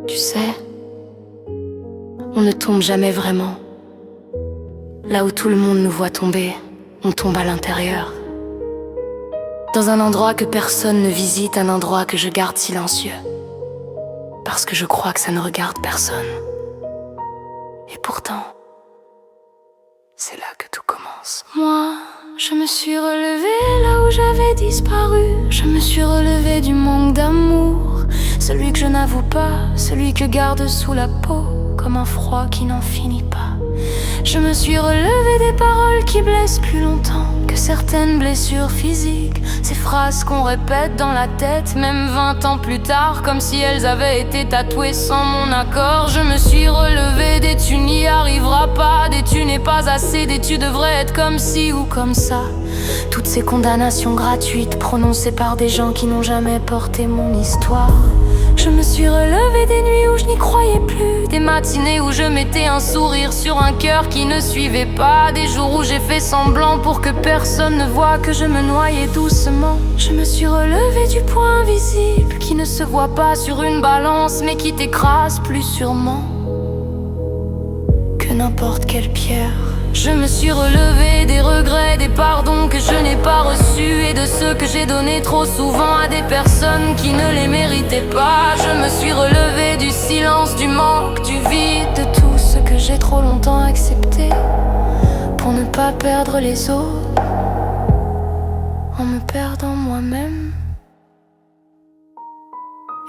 Tu sais, on ne tombe jamais vraiment. Là où tout le monde nous voit tomber, on tombe à l'intérieur. Dans un endroit que personne ne visite, un endroit que je garde silencieux. Parce que je crois que ça ne regarde personne. Et pourtant, c'est là que tout commence. Moi, je me suis relevée là où j'avais disparu. Je me suis relevée du manque d'amour, celui que je n'avoue pas, celui que garde sous la peau, comme un froid qui n'en finit pas. Je me suis relevée des paroles qui blessent plus longtemps que certaines blessures physiques. Ces phrases qu'on répète dans la tête, même 20 ans plus tard, comme si elles avaient été tatouées sans mon accord. Je me suis relevée des tu n'y arriveras pas, des tu n'es pas assez, des tu devrais être comme ci ou comme ça. Toutes ces condamnations gratuites prononcées par des gens qui n'ont jamais porté mon histoire. Je me suis relevée des nuits où je n'y croyais plus, des matinées où je mettais un sourire sur un cœur qui ne suivait pas, des jours où j'ai fait semblant pour que personne ne voie que je me noyais doucement. Je me suis relevée du point invisible qui ne se voit pas sur une balance mais qui t'écrase plus sûrement que n'importe quelle pierre. Je me suis relevée des regrets, des pardons que je n'ai pas reçus et de ceux que j'ai donnés trop souvent à des personnes qui ne les méritaient pas. Je me suis relevée du silence, du manque, du vide, de tout ce que j'ai trop longtemps accepté pour ne pas perdre les autres en me perdant moi-même.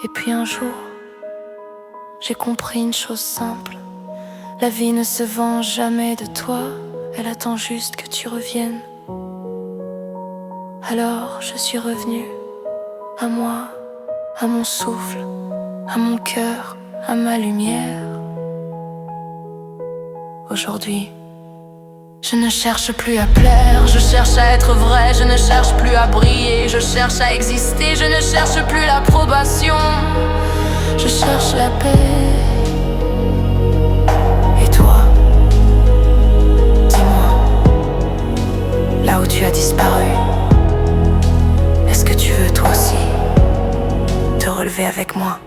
Et puis un jour, j'ai compris une chose simple. La vie ne se venge jamais de toi, elle attend juste que tu reviennes. Alors je suis revenue à moi, à mon souffle, à mon cœur, à ma lumière. Aujourd'hui, je ne cherche plus à plaire, je cherche à être vrai, je ne cherche plus à briller, je cherche à exister, je ne cherche plus l'approbation, je cherche la paix. Là où tu as disparu, est-ce que tu veux toi aussi te relever avec moi?